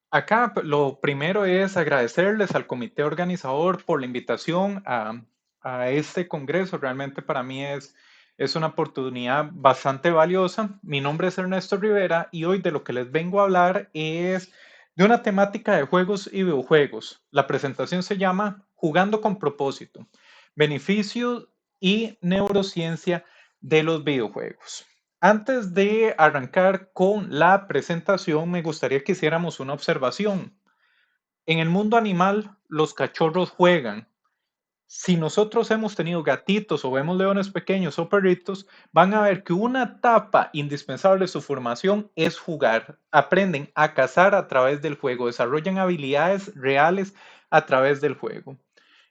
Acá lo primero es agradecerles al comité organizador por la invitación a este congreso. Realmente para mí es una oportunidad bastante valiosa. Mi nombre es Ernesto Rivera y hoy de lo que les vengo a hablar es de una temática de juegos y videojuegos. La presentación se llama Jugando con propósito, beneficios y neurociencia de los videojuegos. Antes de arrancar con la presentación, me gustaría que hiciéramos una observación. En el mundo animal, los cachorros juegan. Si nosotros hemos tenido gatitos o vemos leones pequeños o perritos, van a ver que una etapa indispensable de su formación es jugar. Aprenden a cazar a través del juego, desarrollan habilidades reales a través del juego.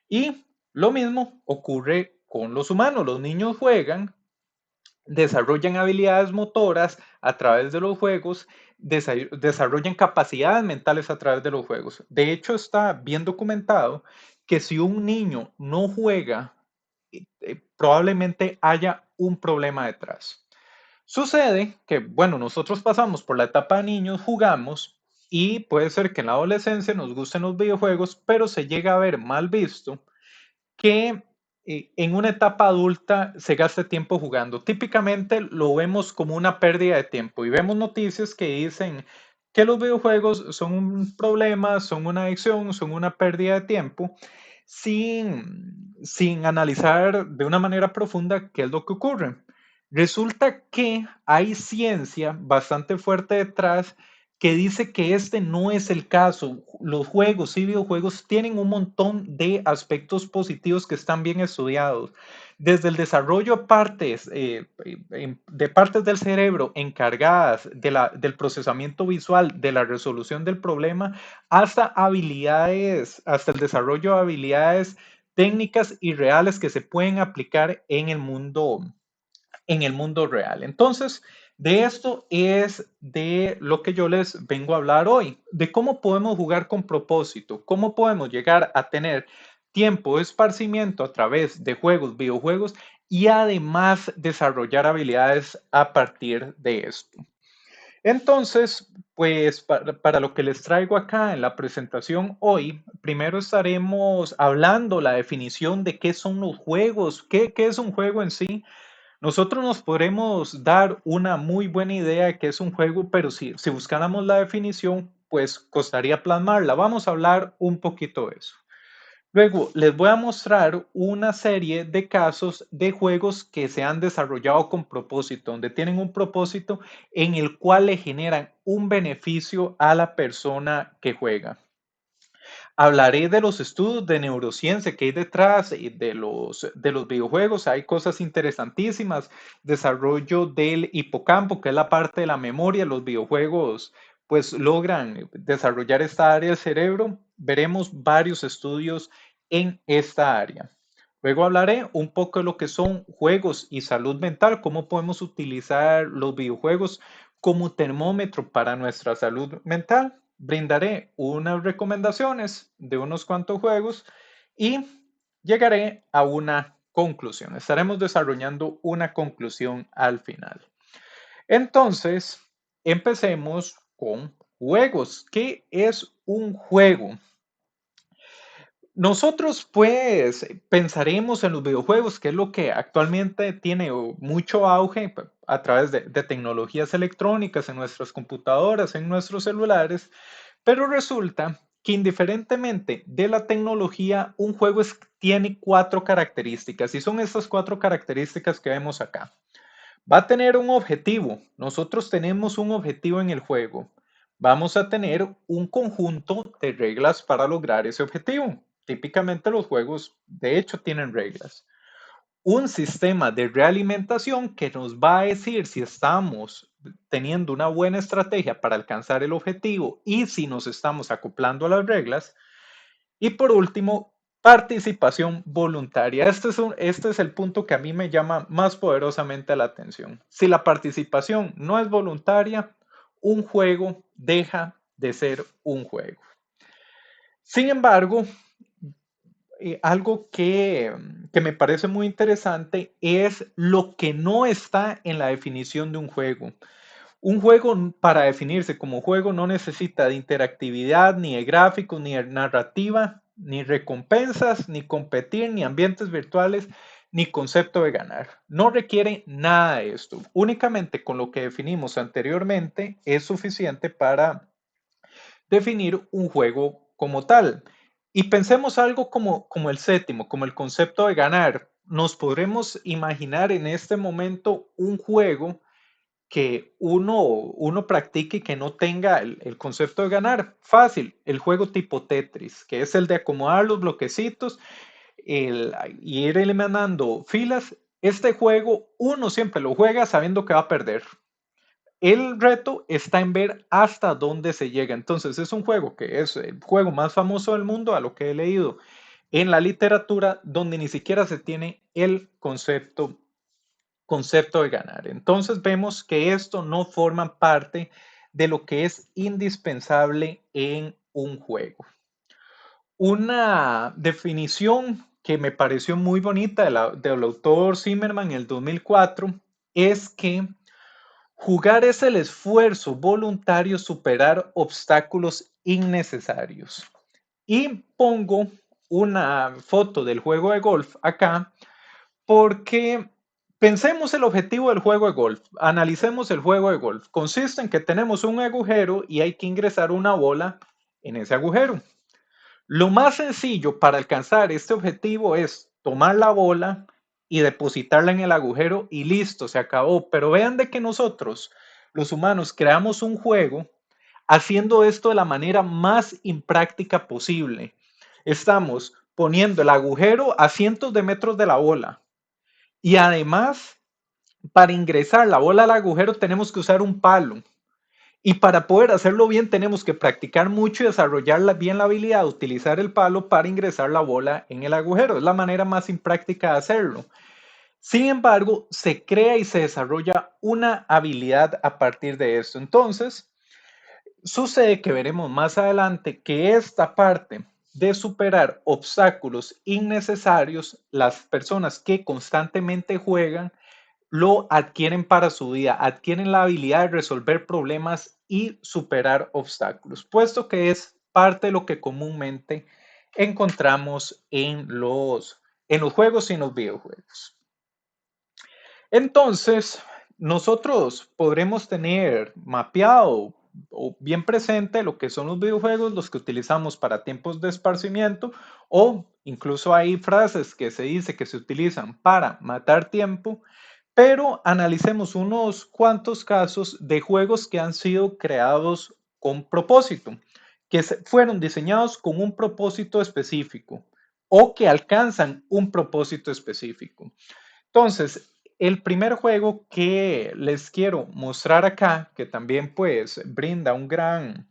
Y lo mismo ocurre con los humanos. Los niños juegan, desarrollan habilidades motoras a través de los juegos, desarrollan capacidades mentales a través de los juegos. De hecho, está bien documentado que si un niño no juega, probablemente haya un problema detrás. Sucede que, bueno, nosotros pasamos por la etapa de niños, jugamos y puede ser que en la adolescencia nos gusten los videojuegos, pero se llega a ver mal visto que en una etapa adulta se gaste tiempo jugando. Típicamente lo vemos como una pérdida de tiempo y vemos noticias que dicen que los videojuegos son un problema, son una adicción, son una pérdida de tiempo, sin analizar de una manera profunda qué es lo que ocurre. Resulta que hay ciencia bastante fuerte detrás que dice que este no es el caso. Los juegos y videojuegos tienen un montón de aspectos positivos que están bien estudiados. Desde el desarrollo de partes del cerebro encargadas del procesamiento visual, de la resolución del problema, hasta habilidades, hasta el desarrollo de habilidades técnicas y reales que se pueden aplicar en el mundo real. Entonces, de esto es de lo que yo les vengo a hablar hoy, de cómo podemos jugar con propósito, cómo podemos llegar a tener tiempo de esparcimiento a través de juegos, videojuegos y además desarrollar habilidades a partir de esto. Entonces, pues para lo que les traigo acá en la presentación hoy, primero estaremos hablando la definición de qué son los juegos, qué es un juego en sí. Nosotros nos podremos dar una muy buena idea de que es un juego, pero si buscáramos la definición, pues costaría plasmarla. Vamos a hablar un poquito de eso. Luego, les voy a mostrar una serie de casos de juegos que se han desarrollado con propósito, donde tienen un propósito en el cual le generan un beneficio a la persona que juega. Hablaré de los estudios de neurociencia que hay detrás de los videojuegos. Hay cosas interesantísimas. Desarrollo del hipocampo, que es la parte de la memoria. Los videojuegos pues logran desarrollar esta área del cerebro. Veremos varios estudios en esta área. Luego hablaré un poco de lo que son juegos y salud mental, cómo podemos utilizar los videojuegos como termómetro para nuestra salud mental. Brindaré unas recomendaciones de unos cuantos juegos y llegaré a una conclusión. Estaremos desarrollando una conclusión al final. Entonces, empecemos con juegos. ¿Qué es un juego? Nosotros pues pensaremos en los videojuegos, que es lo que actualmente tiene mucho auge a través de tecnologías electrónicas en nuestras computadoras, en nuestros celulares, pero resulta que indiferentemente de la tecnología, un juego tiene cuatro características y son estas cuatro características que vemos acá. Va a tener un objetivo. Nosotros tenemos un objetivo en el juego. Vamos a tener un conjunto de reglas para lograr ese objetivo. Típicamente los juegos, de hecho, tienen reglas. Un sistema de realimentación que nos va a decir si estamos teniendo una buena estrategia para alcanzar el objetivo y si nos estamos acoplando a las reglas. Y por último, participación voluntaria. Este es el punto que a mí me llama más poderosamente la atención. Si la participación no es voluntaria, un juego deja de ser un juego. Sin embargo, algo que me parece muy interesante es lo que no está en la definición de un juego. Un juego para definirse como juego no necesita de interactividad, ni de gráficos, ni de narrativa, ni recompensas, ni competir, ni ambientes virtuales, ni concepto de ganar. No requiere nada de esto. Únicamente con lo que definimos anteriormente es suficiente para definir un juego como tal. Y pensemos algo como el séptimo, como el concepto de ganar. Nos podremos imaginar en este momento un juego que uno practique y que no tenga el concepto de ganar. Fácil, el juego tipo Tetris, que es el de acomodar los bloquecitos y ir eliminando filas. Este juego uno siempre lo juega sabiendo que va a perder. El reto está en ver hasta dónde se llega. Entonces es un juego que es el juego más famoso del mundo a lo que he leído en la literatura, donde ni siquiera se tiene el concepto de ganar. Entonces vemos que esto no forma parte de lo que es indispensable en un juego. Una definición que me pareció muy bonita del autor Zimmerman en el 2004 es que jugar es el esfuerzo voluntario superar obstáculos innecesarios. Y pongo una foto del juego de golf acá porque pensemos el objetivo del juego de golf, analicemos el juego de golf. Consiste en que tenemos un agujero y hay que ingresar una bola en ese agujero. Lo más sencillo para alcanzar este objetivo es tomar la bola y depositarla en el agujero y listo, se acabó. Pero vean de que nosotros, los humanos, creamos un juego haciendo esto de la manera más impráctica posible. Estamos poniendo el agujero a cientos de metros de la bola y además, para ingresar la bola al agujero tenemos que usar un palo. Y para poder hacerlo bien tenemos que practicar mucho y desarrollar bien la habilidad de utilizar el palo para ingresar la bola en el agujero. Es la manera más impráctica de hacerlo. Sin embargo, se crea y se desarrolla una habilidad a partir de esto. Entonces, sucede que veremos más adelante que esta parte de superar obstáculos innecesarios, las personas que constantemente juegan lo adquieren para su vida, adquieren la habilidad de resolver problemas y superar obstáculos, puesto que es parte de lo que comúnmente encontramos en los juegos y en los videojuegos. Entonces, nosotros podremos tener mapeado o bien presente lo que son los videojuegos, los que utilizamos para tiempos de esparcimiento, o incluso hay frases que se dice que se utilizan para matar tiempo, pero analicemos unos cuantos casos de juegos que han sido creados con propósito, que fueron diseñados con un propósito específico o que alcanzan un propósito específico. Entonces, el primer juego que les quiero mostrar acá, que también pues brinda un gran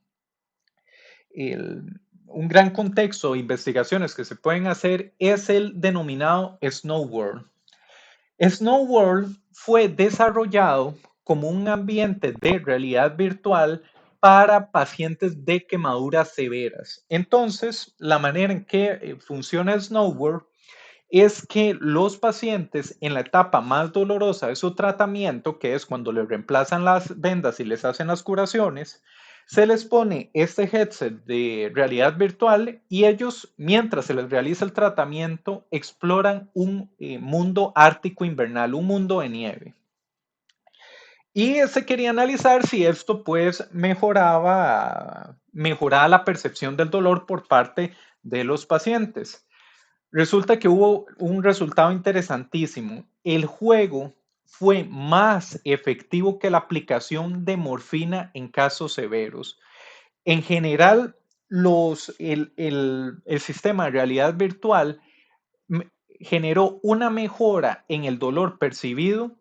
contexto de investigaciones que se pueden hacer, es el denominado Snow World. Snow World fue desarrollado como un ambiente de realidad virtual para pacientes de quemaduras severas. Entonces, la manera en que funciona Snow World es que los pacientes en la etapa más dolorosa de su tratamiento, que es cuando les reemplazan las vendas y les hacen las curaciones, se les pone este headset de realidad virtual y ellos, mientras se les realiza el tratamiento, exploran un mundo ártico invernal, un mundo de nieve. Y se quería analizar si esto pues mejoraba la percepción del dolor por parte de los pacientes. Resulta que hubo un resultado interesantísimo. El juego fue más efectivo que la aplicación de morfina en casos severos. En general, el sistema de realidad virtual generó una mejora en el dolor percibido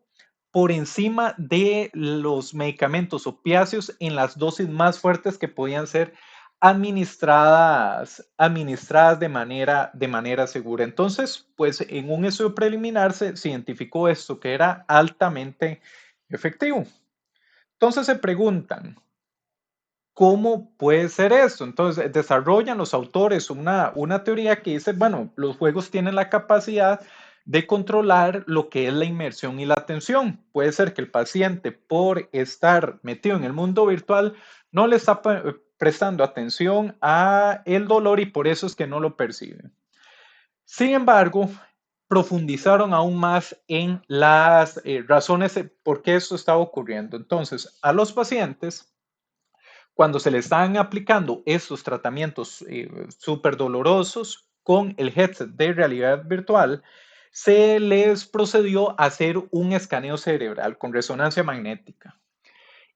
por encima de los medicamentos opiáceos en las dosis más fuertes que podían ser administradas de manera segura. Entonces, pues en un estudio preliminar se identificó esto, que era altamente efectivo. Entonces se preguntan, ¿cómo puede ser esto? Entonces desarrollan los autores una teoría que dice, bueno, los juegos tienen la capacidad de controlar lo que es la inmersión y la atención. Puede ser que el paciente, por estar metido en el mundo virtual, no le está prestando atención a el dolor y por eso es que no lo percibe. Sin embargo, profundizaron aún más en las razones de por qué esto estaba ocurriendo. Entonces, a los pacientes, cuando se les están aplicando estos tratamientos súper dolorosos con el headset de realidad virtual, se les procedió a hacer un escaneo cerebral con resonancia magnética.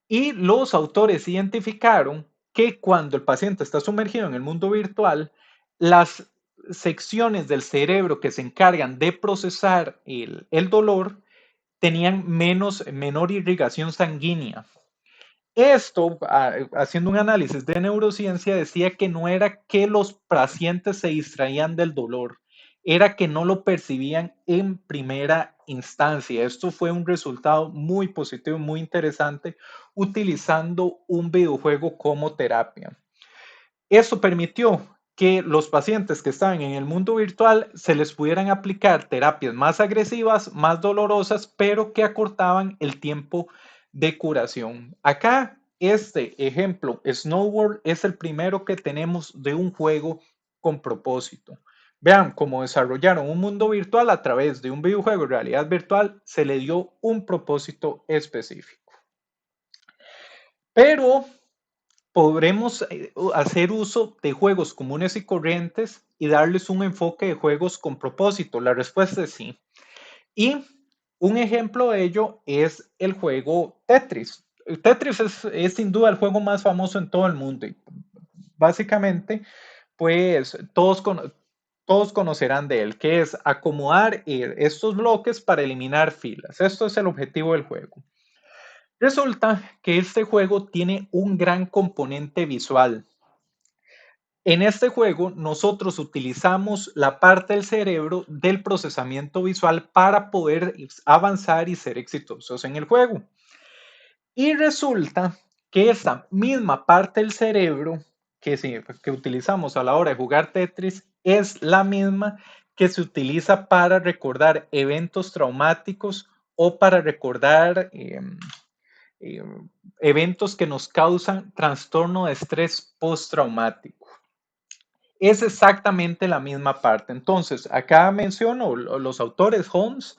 Y los autores identificaron que cuando el paciente está sumergido en el mundo virtual, las secciones del cerebro que se encargan de procesar el dolor tenían menor irrigación sanguínea. Esto, haciendo un análisis de neurociencia, decía que no era que los pacientes se distraían del dolor, era que no lo percibían en primera instancia. Esto fue un resultado muy positivo, muy interesante, utilizando un videojuego como terapia. Esto permitió que los pacientes que estaban en el mundo virtual se les pudieran aplicar terapias más agresivas, más dolorosas, pero que acortaban el tiempo de curación. Acá, este ejemplo, Snowboard, es el primero que tenemos de un juego con propósito. Vean cómo desarrollaron un mundo virtual a través de un videojuego de realidad virtual, se le dio un propósito específico. Pero podremos hacer uso de juegos comunes y corrientes y darles un enfoque de juegos con propósito. La respuesta es sí. Y un ejemplo de ello es el juego Tetris. Tetris es sin duda el juego más famoso en todo el mundo. Y básicamente, pues todos conocerán de él, que es acomodar estos bloques para eliminar filas. Esto es el objetivo del juego. Resulta que este juego tiene un gran componente visual. En este juego, nosotros utilizamos la parte del cerebro del procesamiento visual para poder avanzar y ser exitosos en el juego. Y resulta que esa misma parte del cerebro que utilizamos a la hora de jugar Tetris es la misma que se utiliza para recordar eventos traumáticos o para recordar eh, eventos que nos causan trastorno de estrés postraumático. Es exactamente la misma parte. Entonces, acá menciono, los autores Holmes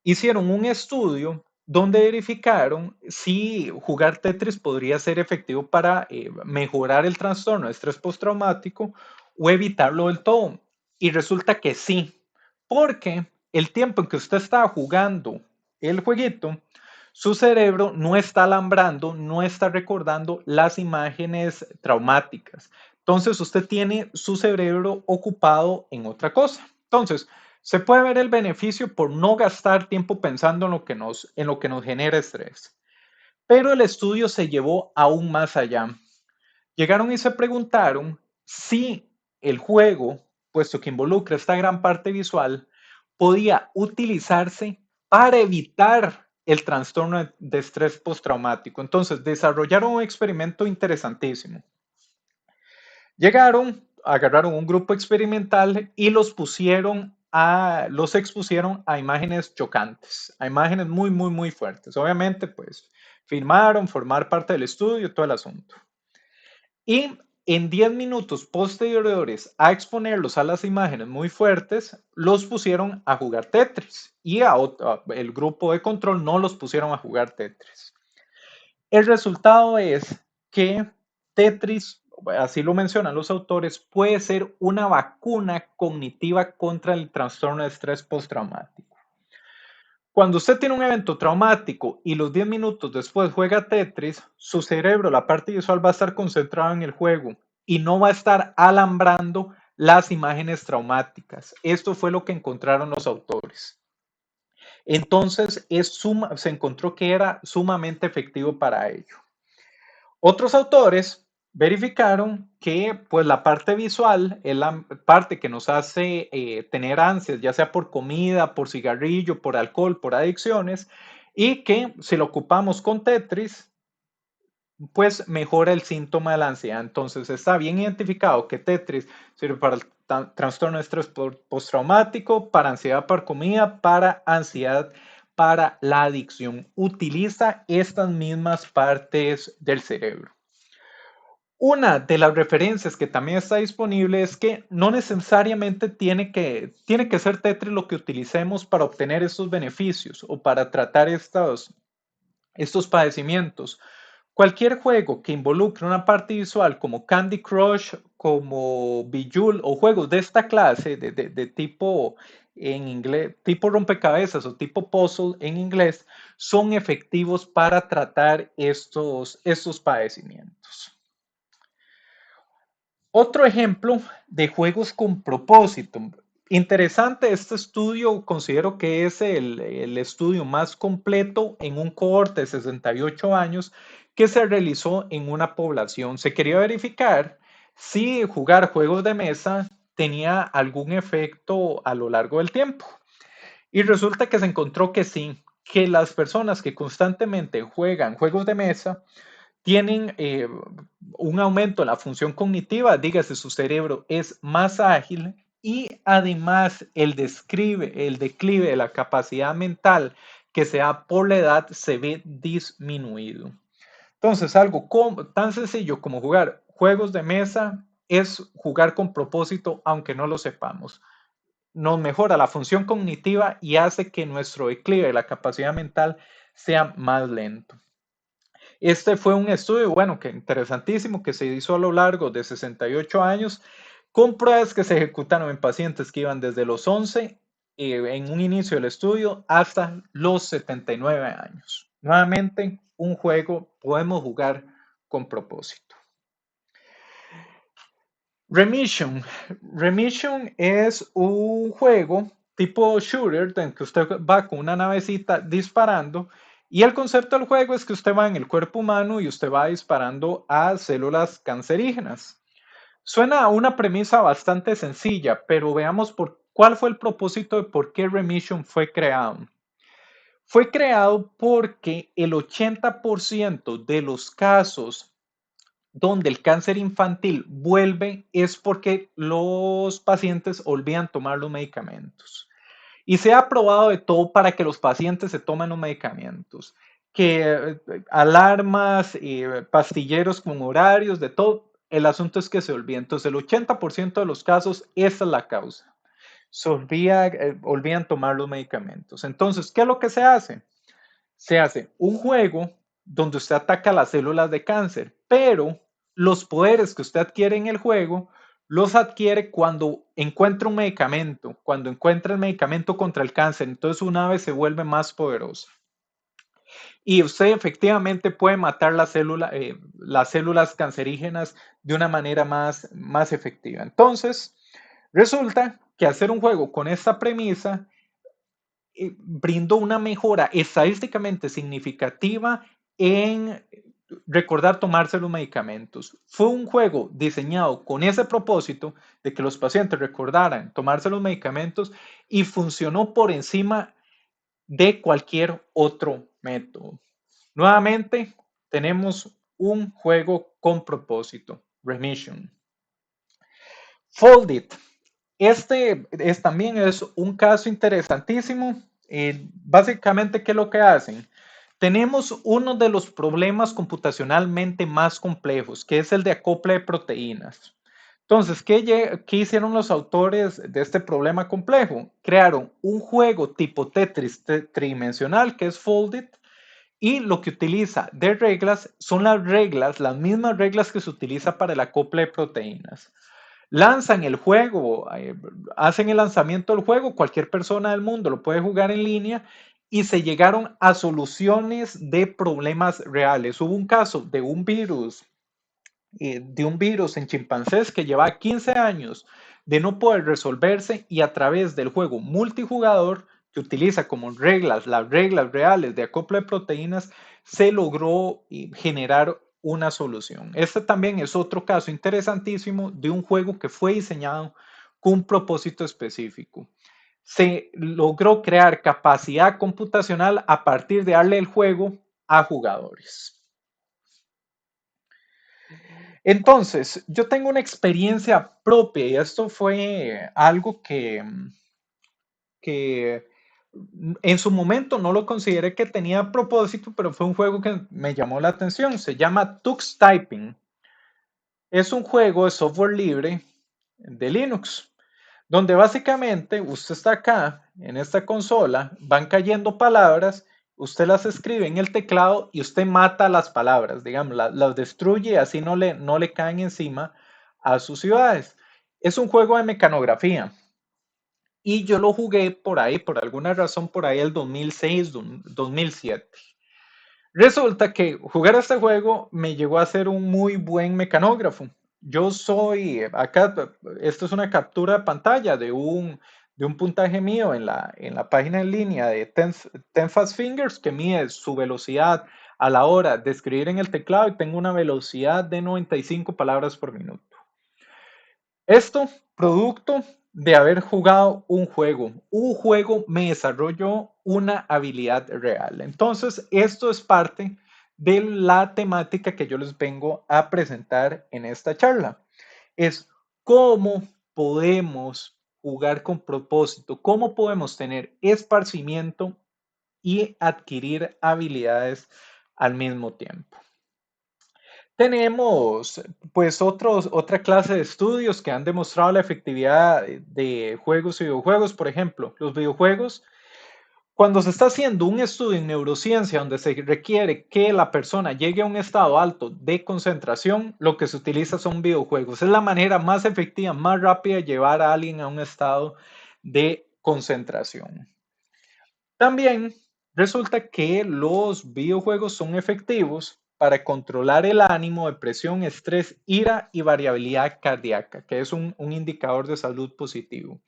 hicieron un estudio donde verificaron si jugar Tetris podría ser efectivo para mejorar el trastorno de estrés postraumático o evitarlo del todo. Y resulta que sí, porque el tiempo en que usted está jugando el jueguito, su cerebro no está alambrando, no está recordando las imágenes traumáticas. Entonces usted tiene su cerebro ocupado en otra cosa. Entonces, se puede ver el beneficio por no gastar tiempo pensando en lo que nos genera estrés. Pero el estudio se llevó aún más allá. Llegaron y se preguntaron si el juego, puesto que involucra esta gran parte visual, podía utilizarse para evitar el trastorno de estrés postraumático. Entonces, desarrollaron un experimento interesantísimo. Llegaron, agarraron un grupo experimental y los expusieron a imágenes chocantes, a imágenes muy, muy, muy fuertes. Obviamente, pues, firmaron, formar parte del estudio, todo el asunto. Y en 10 minutos posteriores a exponerlos a las imágenes muy fuertes, los pusieron a jugar Tetris y el grupo de control no los pusieron a jugar Tetris. El resultado es que Tetris, así lo mencionan los autores, puede ser una vacuna cognitiva contra el trastorno de estrés postraumático. Cuando usted tiene un evento traumático y los 10 minutos después juega Tetris, su cerebro, la parte visual, va a estar concentrado en el juego y no va a estar alambrando las imágenes traumáticas. Esto fue lo que encontraron los autores. Entonces, se encontró que era sumamente efectivo para ello. Otros autores verificaron que pues la parte visual es la parte que nos hace tener ansias, ya sea por comida, por cigarrillo, por alcohol, por adicciones, y que si lo ocupamos con Tetris, pues mejora el síntoma de la ansiedad. Entonces está bien identificado que Tetris sirve para el trastorno de estrés postraumático, para ansiedad por comida, para ansiedad, para la adicción. Utiliza estas mismas partes del cerebro. Una de las referencias que también está disponible es que no necesariamente tiene que ser Tetris lo que utilicemos para obtener estos beneficios o para tratar estos padecimientos. Cualquier juego que involucre una parte visual como Candy Crush, como Bejeweled o juegos de esta clase, de tipo en inglés, tipo rompecabezas o tipo puzzle en inglés, son efectivos para tratar estos padecimientos. Otro ejemplo de juegos con propósito. Interesante, este estudio considero que es el estudio más completo en un cohorte de 68 años que se realizó en una población. Se quería verificar si jugar juegos de mesa tenía algún efecto a lo largo del tiempo. Y resulta que se encontró que sí, que las personas que constantemente juegan juegos de mesa tienen un aumento en la función cognitiva, dígase, su cerebro es más ágil y además el declive de la capacidad mental que se da por la edad se ve disminuido. Entonces, algo tan sencillo como jugar juegos de mesa es jugar con propósito, aunque no lo sepamos. Nos mejora la función cognitiva y hace que nuestro declive de la capacidad mental sea más lento. Este fue un estudio, bueno, que interesantísimo, que se hizo a lo largo de 68 años, con pruebas que se ejecutaron en pacientes que iban desde los 11 en un inicio del estudio hasta los 79 años. Nuevamente, un juego podemos jugar con propósito. Remission. Remission es un juego tipo shooter en que usted va con una navecita disparando y el concepto del juego es que usted va en el cuerpo humano y usted va disparando a células cancerígenas. Suena a una premisa bastante sencilla, pero veamos cuál fue el propósito de por qué Remission fue creado. Fue creado porque el 80% de los casos donde el cáncer infantil vuelve es porque los pacientes olvidan tomar los medicamentos. Y se ha probado de todo para que los pacientes se tomen los medicamentos, que alarmas, pastilleros con horarios, de todo. El asunto es que se olvida. Entonces, el 80% de los casos, esa es la causa. Olvidan tomar los medicamentos. Entonces, ¿qué es lo que se hace? Se hace un juego donde usted ataca las células de cáncer, pero los poderes que usted adquiere en el juego los adquiere cuando encuentra un medicamento, cuando encuentra el medicamento contra el cáncer. Entonces una vez se vuelve más poderosa. Y usted efectivamente puede matar las células cancerígenas de una manera más efectiva. Entonces, resulta que hacer un juego con esta premisa brindó una mejora estadísticamente significativa en recordar tomarse los medicamentos. Fue un juego diseñado con ese propósito de que los pacientes recordaran tomarse los medicamentos y funcionó por encima de cualquier otro método. Nuevamente, tenemos un juego con propósito, Remission. Foldit. También es un caso interesantísimo. Básicamente, ¿qué es lo que hacen? Tenemos uno de los problemas computacionalmente más complejos, que es el de acople de proteínas. Entonces, ¿qué hicieron los autores de este problema complejo? Crearon un juego tipo Tetris tridimensional, que es Foldit, y lo que utiliza de reglas son las mismas reglas que se utiliza para el acople de proteínas. Lanzan el juego, hacen el lanzamiento del juego, cualquier persona del mundo lo puede jugar en línea y se llegaron a soluciones de problemas reales. Hubo un caso de un virus en chimpancés que lleva 15 años de no poder resolverse y a través del juego multijugador que utiliza como reglas las reglas reales de acople de proteínas, se logró generar una solución. Este también es otro caso interesantísimo de un juego que fue diseñado con un propósito específico. Se logró crear capacidad computacional a partir de darle el juego a jugadores. Entonces, yo tengo una experiencia propia y esto fue algo que en su momento no lo consideré que tenía propósito, pero fue un juego que me llamó la atención. Se llama Tux Typing. Es un juego de software libre de Linux, donde básicamente usted está acá en esta consola, van cayendo palabras, usted las escribe en el teclado y usted mata las palabras, digamos, las destruye y así no le caen encima a sus ciudades. Es un juego de mecanografía y yo lo jugué por ahí, por alguna razón, por ahí el 2006, 2007. Resulta que jugar este juego me llegó a ser un muy buen mecanógrafo. Yo soy, acá, esto es una captura de pantalla de un puntaje mío en la página en línea de Ten Fast Fingers que mide su velocidad a la hora de escribir en el teclado y tengo una velocidad de 95 palabras por minuto. Esto, producto de haber jugado un juego. Un juego me desarrolló una habilidad real. Entonces, esto es parte de la temática que yo les vengo a presentar en esta charla. Es cómo podemos jugar con propósito, cómo podemos tener esparcimiento y adquirir habilidades al mismo tiempo. Tenemos pues otra clase de estudios que han demostrado la efectividad de juegos y videojuegos. Por ejemplo, los videojuegos, cuando se está haciendo un estudio en neurociencia donde se requiere que la persona llegue a un estado alto de concentración, lo que se utiliza son videojuegos. Es la manera más efectiva, más rápida de llevar a alguien a un estado de concentración. También resulta que los videojuegos son efectivos para controlar el ánimo, depresión, estrés, ira y variabilidad cardíaca, que es un indicador de salud positivo.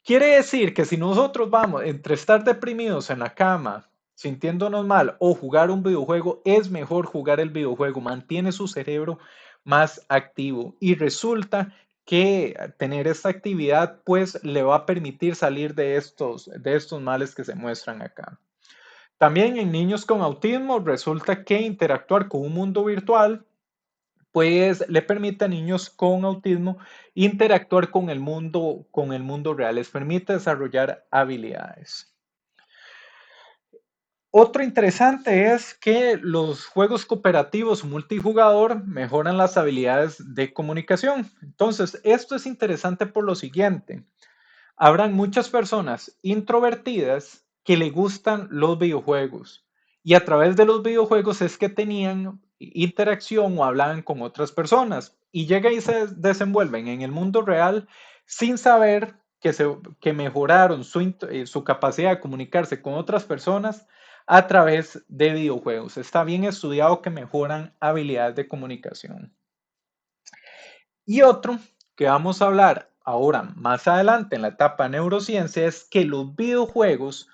Quiere decir que si nosotros vamos entre estar deprimidos en la cama, sintiéndonos mal o jugar un videojuego, es mejor jugar el videojuego, mantiene su cerebro más activo y resulta que tener esta actividad pues le va a permitir salir de estos males que se muestran acá. También en niños con autismo resulta que interactuar con un mundo virtual pues le permite a niños con autismo interactuar con el mundo real, les permite desarrollar habilidades. Otro interesante es que los juegos cooperativos multijugador mejoran las habilidades de comunicación. Entonces, esto es interesante por lo siguiente. Habrán muchas personas introvertidas que le gustan los videojuegos y a través de los videojuegos es que tenían interacción o hablaban con otras personas y llegan y se desenvuelven en el mundo real sin saber que mejoraron su capacidad de comunicarse con otras personas a través de videojuegos. Está bien estudiado que mejoran habilidades de comunicación. Y otro que vamos a hablar ahora más adelante en la etapa de neurociencia es que los videojuegos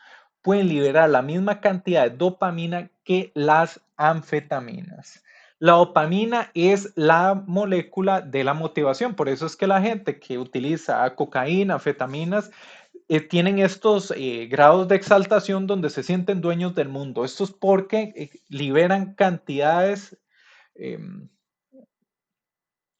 pueden liberar la misma cantidad de dopamina que las anfetaminas. La dopamina es la molécula de la motivación, por eso es que la gente que utiliza cocaína, anfetaminas, tienen estos grados de exaltación donde se sienten dueños del mundo. Esto es porque liberan cantidades em,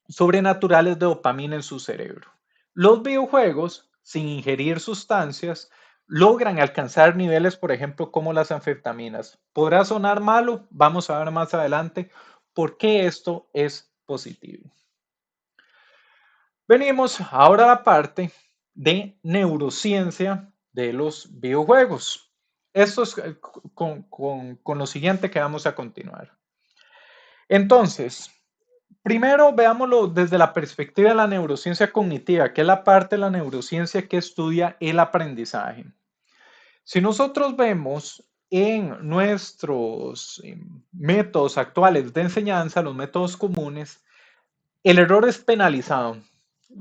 sobrenaturales de dopamina en su cerebro. Los videojuegos, sin ingerir sustancias, logran alcanzar niveles, por ejemplo, como las anfetaminas. Podrá sonar malo, vamos a ver más adelante por qué esto es positivo. Venimos ahora a la parte de neurociencia de los videojuegos. Esto es con lo siguiente que vamos a continuar. Entonces, primero veámoslo desde la perspectiva de la neurociencia cognitiva, que es la parte de la neurociencia que estudia el aprendizaje. Si nosotros vemos en nuestros métodos actuales de enseñanza, los métodos comunes, el error es penalizado.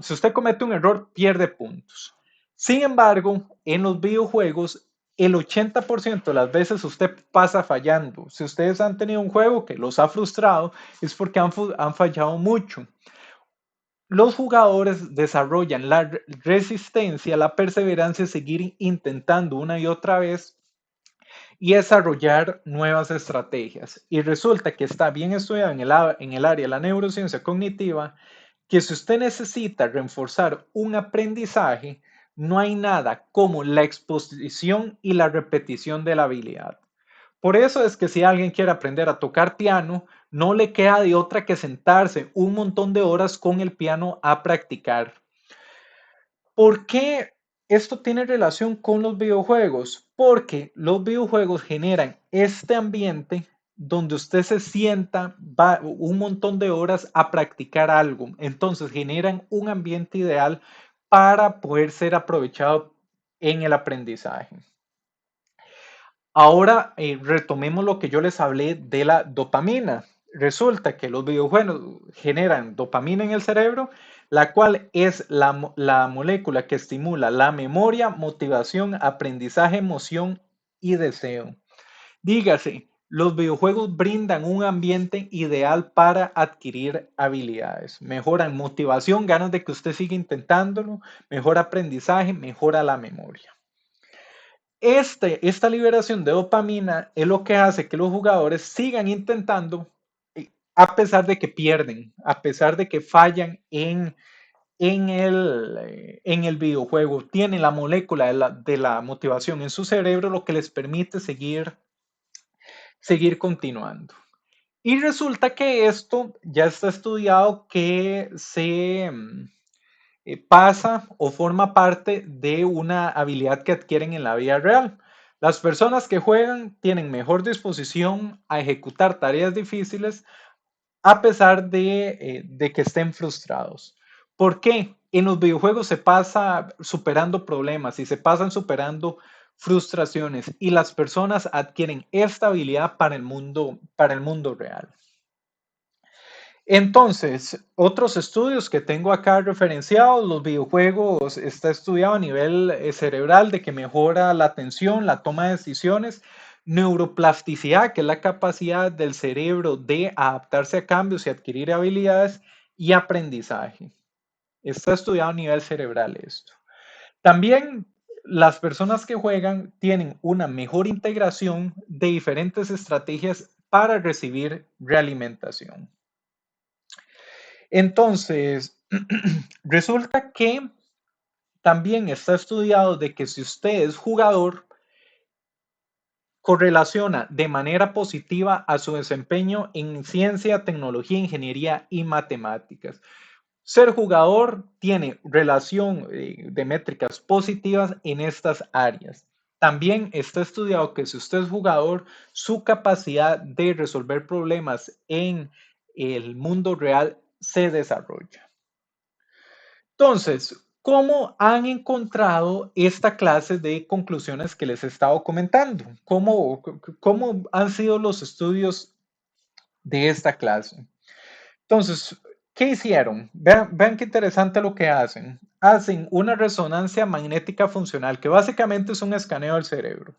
Si usted comete un error, pierde puntos. Sin embargo, en los videojuegos, el 80% de las veces usted pasa fallando. Si ustedes han tenido un juego que los ha frustrado, es porque han fallado mucho. Los jugadores desarrollan la resistencia, la perseverancia, seguir intentando una y otra vez y desarrollar nuevas estrategias. Y resulta que está bien estudiado en el área de la neurociencia cognitiva que si usted necesita reforzar un aprendizaje, no hay nada como la exposición y la repetición de la habilidad. Por eso es que si alguien quiere aprender a tocar piano, no le queda de otra que sentarse un montón de horas con el piano a practicar. ¿Por qué esto tiene relación con los videojuegos? Porque los videojuegos generan este ambiente donde usted se sienta va un montón de horas a practicar algo. Entonces generan un ambiente ideal para poder ser aprovechado en el aprendizaje. Ahora retomemos lo que yo les hablé de la dopamina. Resulta que los videojuegos generan dopamina en el cerebro, la cual es la molécula que estimula la memoria, motivación, aprendizaje, emoción y deseo. Dígase, los videojuegos brindan un ambiente ideal para adquirir habilidades. Mejoran motivación, ganas de que usted siga intentándolo, mejora aprendizaje, mejora la memoria. Esta liberación de dopamina es lo que hace que los jugadores sigan intentando a pesar de que pierden, a pesar de que fallan en el videojuego. Tienen la molécula de la motivación en su cerebro, lo que les permite seguir continuando. Y resulta que esto ya está estudiado que pasa o forma parte de una habilidad que adquieren en la vida real. Las personas que juegan tienen mejor disposición a ejecutar tareas difíciles a pesar de que estén frustrados. ¿Por qué? En los videojuegos se pasa superando problemas y se pasan superando frustraciones y las personas adquieren esta habilidad para el mundo real. Entonces, otros estudios que tengo acá referenciados, los videojuegos está estudiado a nivel cerebral de que mejora la atención, la toma de decisiones, neuroplasticidad, que es la capacidad del cerebro de adaptarse a cambios y adquirir habilidades, y aprendizaje. Está estudiado a nivel cerebral esto. También las personas que juegan tienen una mejor integración de diferentes estrategias para recibir realimentación. Entonces, resulta que también está estudiado de que si usted es jugador, correlaciona de manera positiva a su desempeño en ciencia, tecnología, ingeniería y matemáticas. Ser jugador tiene relación de métricas positivas en estas áreas. También está estudiado que si usted es jugador, su capacidad de resolver problemas en el mundo real se desarrolla. Entonces, ¿cómo han encontrado esta clase de conclusiones que les he estado comentando? ¿Cómo han sido los estudios de esta clase? Entonces, ¿qué hicieron? Vean qué interesante lo que hacen. Hacen una resonancia magnética funcional, que básicamente es un escaneo del cerebro.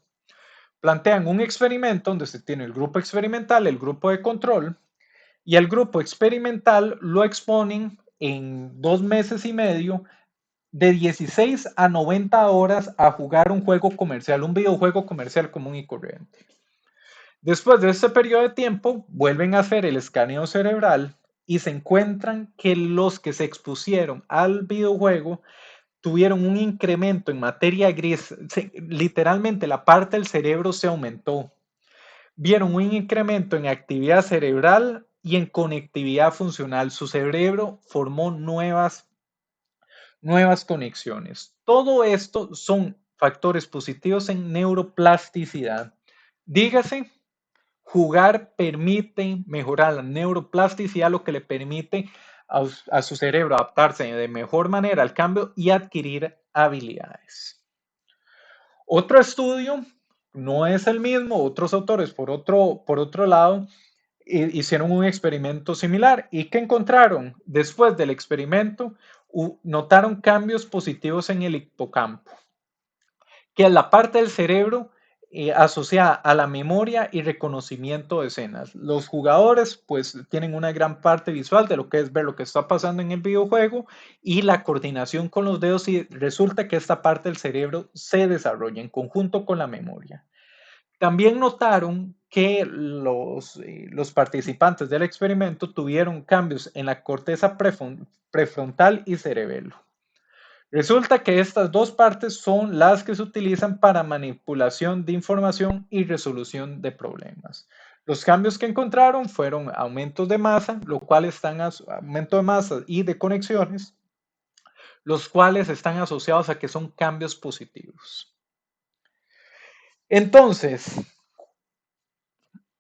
Plantean un experimento donde se tiene el grupo experimental, el grupo de control, y el grupo experimental lo exponen en 2 meses y medio de 16 a 90 horas a jugar un juego comercial, un videojuego comercial común y corriente. Después de este periodo de tiempo, vuelven a hacer el escaneo cerebral y se encuentran que los que se expusieron al videojuego tuvieron un incremento en materia gris, literalmente la parte del cerebro se aumentó. Vieron un incremento en actividad cerebral y en conectividad funcional. Su cerebro formó nuevas conexiones. Todo esto son factores positivos en neuroplasticidad. Dígase, jugar permite mejorar la neuroplasticidad, lo que le permite a su cerebro adaptarse de mejor manera al cambio y adquirir habilidades. Otro estudio, no es el mismo, otros autores por otro lado hicieron un experimento similar. ¿Y qué encontraron? Después del experimento, notaron cambios positivos en el hipocampo, que es la parte del cerebro asociada a la memoria y reconocimiento de escenas. Los jugadores pues tienen una gran parte visual de lo que es ver lo que está pasando en el videojuego y la coordinación con los dedos y resulta que esta parte del cerebro se desarrolla en conjunto con la memoria. También notaron que los participantes del experimento tuvieron cambios en la corteza prefrontal y cerebelo. Resulta que estas dos partes son las que se utilizan para manipulación de información y resolución de problemas. Los cambios que encontraron fueron aumentos de masa, lo cual están aumento de masa y de conexiones, los cuales están asociados a que son cambios positivos. Entonces,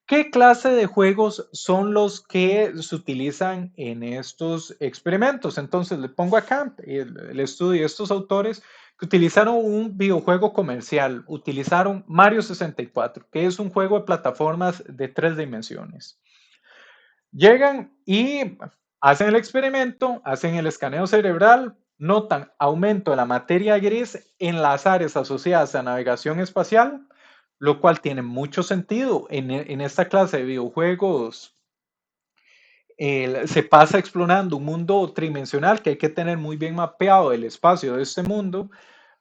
¿qué clase de juegos son los que se utilizan en estos experimentos? Entonces, le pongo acá el estudio de estos autores que utilizaron un videojuego comercial, utilizaron Mario 64, que es un juego de plataformas de 3 dimensiones. Llegan y hacen el experimento, hacen el escaneo cerebral, notan aumento de la materia gris en las áreas asociadas a navegación espacial, lo cual tiene mucho sentido. En esta clase de videojuegos se pasa explorando un mundo tridimensional que hay que tener muy bien mapeado el espacio de este mundo,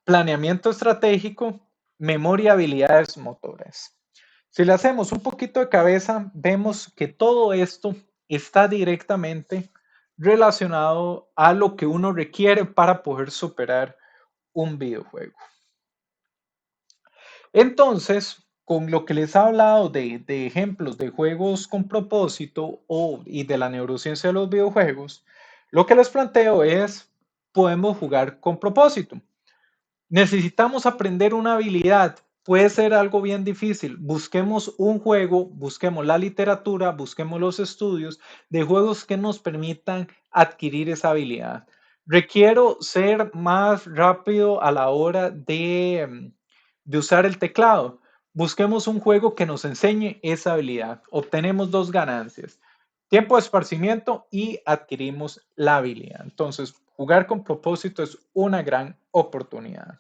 planeamiento estratégico, memoria, habilidades motoras. Si le hacemos un poquito de cabeza, vemos que todo esto está directamente relacionado a lo que uno requiere para poder superar un videojuego. Entonces, con lo que les he hablado de ejemplos de juegos con propósito y de la neurociencia de los videojuegos, lo que les planteo es, podemos jugar con propósito. Necesitamos aprender una habilidad. Puede ser algo bien difícil. Busquemos un juego, busquemos la literatura, busquemos los estudios de juegos que nos permitan adquirir esa habilidad. Requiero ser más rápido a la hora de usar el teclado. Busquemos un juego que nos enseñe esa habilidad. Obtenemos dos ganancias. Tiempo de esparcimiento y adquirimos la habilidad. Entonces, jugar con propósito es una gran oportunidad.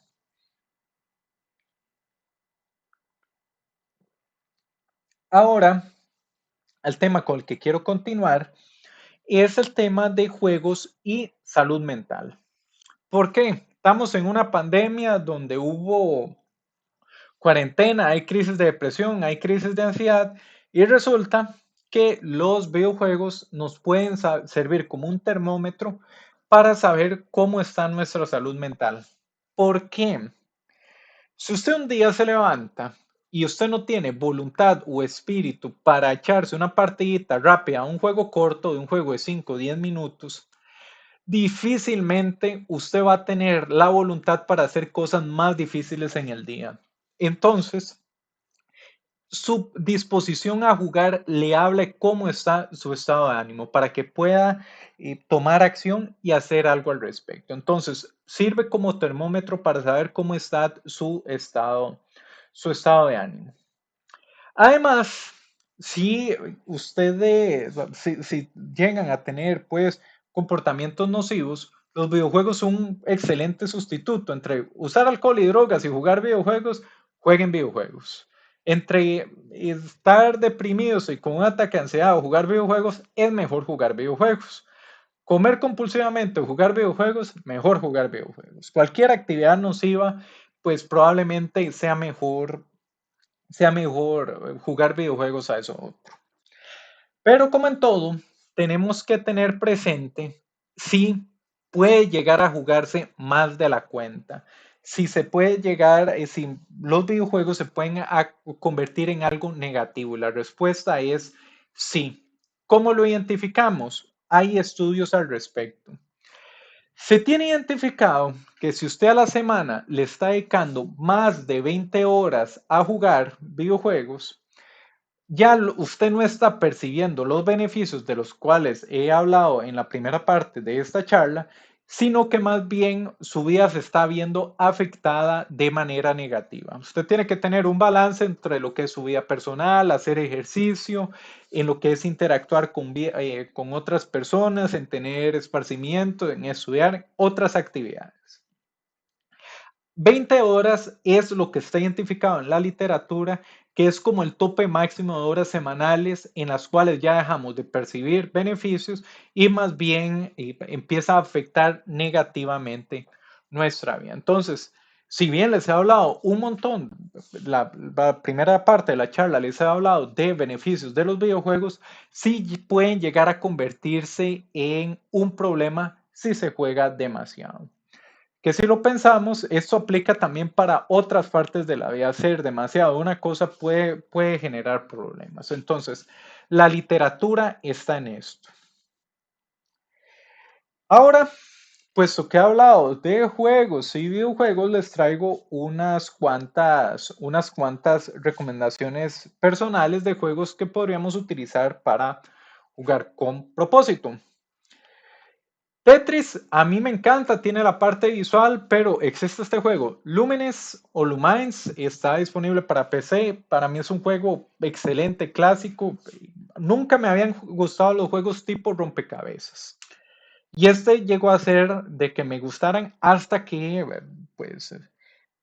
Ahora, el tema con el que quiero continuar es el tema de juegos y salud mental. ¿Por qué? Estamos en una pandemia donde hubo cuarentena, hay crisis de depresión, hay crisis de ansiedad y resulta que los videojuegos nos pueden servir como un termómetro para saber cómo está nuestra salud mental. ¿Por qué? Si usted un día se levanta y usted no tiene voluntad o espíritu para echarse una partidita rápida a un juego corto, de un juego de 5 o 10 minutos, difícilmente usted va a tener la voluntad para hacer cosas más difíciles en el día. Entonces, su disposición a jugar le hable cómo está su estado de ánimo para que pueda tomar acción y hacer algo al respecto. Entonces, sirve como termómetro para saber cómo está su estado de ánimo. Además, si ustedes, si llegan a tener pues comportamientos nocivos, los videojuegos son un excelente sustituto entre usar alcohol y drogas y jugar videojuegos, jueguen videojuegos. Entre estar deprimidos y con un ataque de ansiedad o jugar videojuegos, es mejor jugar videojuegos. Comer compulsivamente o jugar videojuegos, mejor jugar videojuegos. Cualquier actividad nociva, pues probablemente sea mejor jugar videojuegos a eso otro. Pero como en todo, tenemos que tener presente si puede llegar a jugarse más de la cuenta. Si se puede llegar, si los videojuegos se pueden convertir en algo negativo. La respuesta es sí. ¿Cómo lo identificamos? Hay estudios al respecto. Se tiene identificado que si usted a la semana le está dedicando más de 20 horas a jugar videojuegos, ya usted no está percibiendo los beneficios de los cuales he hablado en la primera parte de esta charla, sino que más bien su vida se está viendo afectada de manera negativa. Usted tiene que tener un balance entre lo que es su vida personal, hacer ejercicio, en lo que es interactuar con otras personas, en tener esparcimiento, en estudiar otras actividades. 20 horas es lo que está identificado en la literatura, que es como el tope máximo de horas semanales en las cuales ya dejamos de percibir beneficios y más bien empieza a afectar negativamente nuestra vida. Entonces, Si bien les he hablado un montón, la primera parte de la charla les he hablado de beneficios de los videojuegos, sí pueden llegar a convertirse en un problema si se juega demasiado. Que si lo pensamos, esto aplica también para otras partes de la vida. Ser demasiado una cosa puede generar problemas. Entonces, la literatura está en esto. Ahora, puesto que he hablado de juegos y videojuegos, les traigo unas cuantas recomendaciones personales de juegos que podríamos utilizar para jugar con propósito. Tetris a mí me encanta, tiene la parte visual, pero existe este juego, Lumines o Lumines, está disponible para PC. Para mí es un juego excelente, clásico. Nunca me habían gustado los juegos tipo rompecabezas. Y este llegó a ser de que me gustaran hasta que, pues,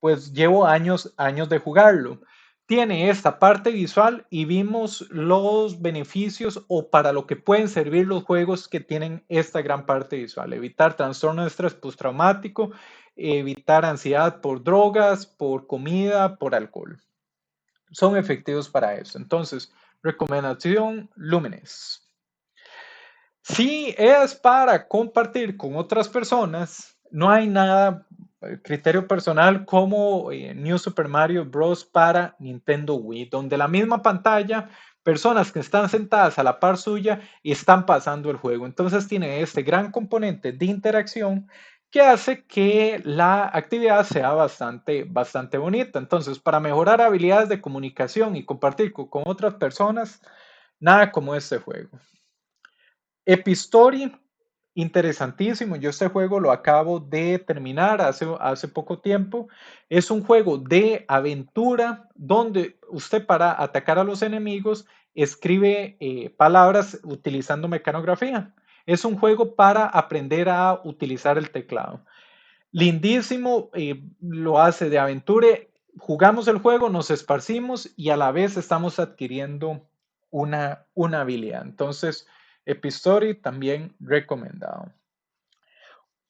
pues llevo años de jugarlo. Tiene esta parte visual y vimos los beneficios o para lo que pueden servir los juegos que tienen esta gran parte visual. Evitar trastorno de estrés postraumático, evitar ansiedad por drogas, por comida, por alcohol. Son efectivos para eso. Entonces, recomendación Lumines. Si es para compartir con otras personas, no hay nada, criterio personal, como New Super Mario Bros. Para Nintendo Wii, donde la misma pantalla, personas que están sentadas a la par suya y están pasando el juego. Entonces tiene este gran componente de interacción que hace que la actividad sea bastante bonita. Entonces, para mejorar habilidades de comunicación y compartir con otras personas, nada como este juego. Epistory, interesantísimo. Yo este juego lo acabo de terminar hace poco tiempo. Es un juego de aventura donde usted, para atacar a los enemigos, escribe palabras utilizando mecanografía. Es un juego para aprender a utilizar el teclado. Lindísimo, lo hace de aventura. Jugamos el juego, nos esparcimos y a la vez estamos adquiriendo una habilidad. Entonces, Epistory también recomendado.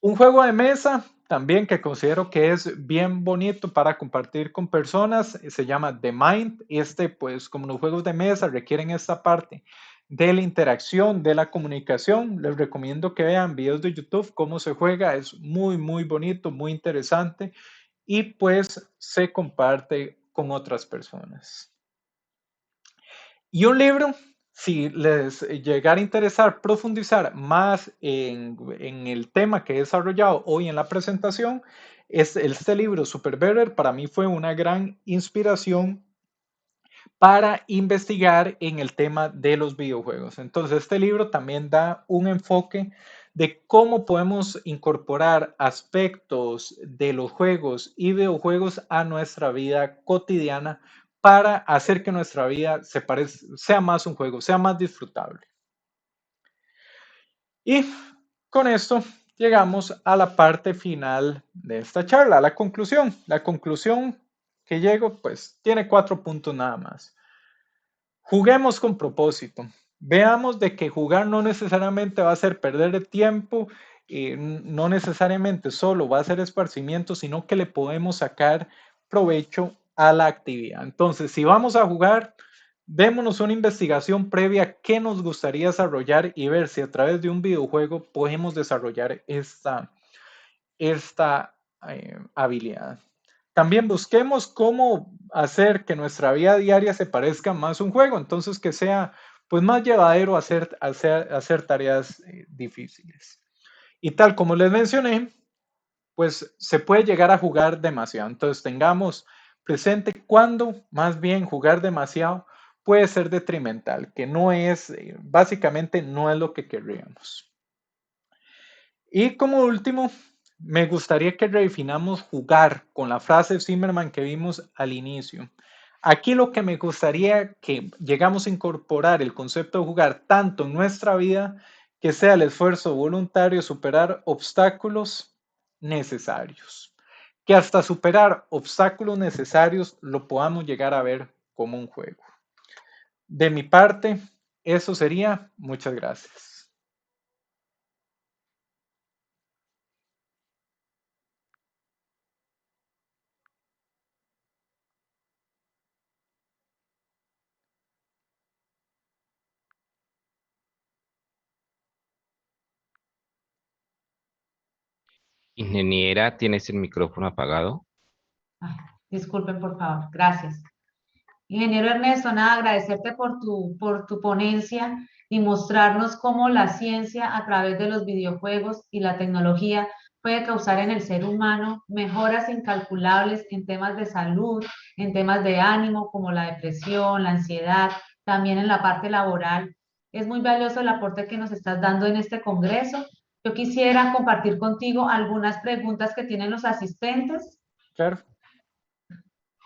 Un juego de mesa también que considero que es bien bonito para compartir con personas, se llama The Mind. Pues como los juegos de mesa requieren esta parte de la interacción, de la comunicación, les recomiendo que vean videos de YouTube cómo se juega. Es muy bonito, muy interesante y pues se comparte con otras personas. Y un libro, si les llegara a interesar profundizar más en el tema que he desarrollado hoy en la presentación, es este libro, Super Better. Para mí fue una gran inspiración para investigar en el tema de los videojuegos. Entonces, este libro también da un enfoque de cómo podemos incorporar aspectos de los juegos y videojuegos a nuestra vida cotidiana para hacer que nuestra vida sea más un juego, sea más disfrutable. Y con esto llegamos a la parte final de esta charla, a la conclusión. La conclusión que llego, pues, tiene 4 puntos nada más. Juguemos con propósito. Veamos de que jugar no necesariamente va a ser perder el tiempo, no necesariamente solo va a ser esparcimiento, sino que le podemos sacar provecho a la actividad. Entonces, si vamos a jugar, démonos una investigación previa que nos gustaría desarrollar y ver si a través de un videojuego podemos desarrollar esta habilidad. También busquemos cómo hacer que nuestra vida diaria se parezca más a un juego, entonces que sea pues más llevadero hacer tareas difíciles. Y tal como les mencioné, pues se puede llegar a jugar demasiado. Entonces tengamos presente cuando más bien jugar demasiado puede ser detrimental, que no es, básicamente no es lo que querríamos. Y como último, me gustaría que redefinamos jugar con la frase Zimmerman que vimos al inicio. Aquí lo que me gustaría que llegamos a incorporar el concepto de jugar tanto en nuestra vida, que sea el esfuerzo voluntario, superar obstáculos necesarios. Que hasta superar obstáculos necesarios lo podamos llegar a ver como un juego. De mi parte, eso sería. Muchas gracias. Ingeniera, ¿tienes el micrófono apagado? Ay, disculpen, por favor. Gracias. Ingeniero Ernesto, nada, agradecerte por tu ponencia y mostrarnos cómo la ciencia a través de los videojuegos y la tecnología puede causar en el ser humano mejoras incalculables en temas de salud, en temas de ánimo como la depresión, la ansiedad, también en la parte laboral. Es muy valioso el aporte que nos estás dando en este congreso. Yo quisiera compartir contigo algunas preguntas que tienen los asistentes Claro,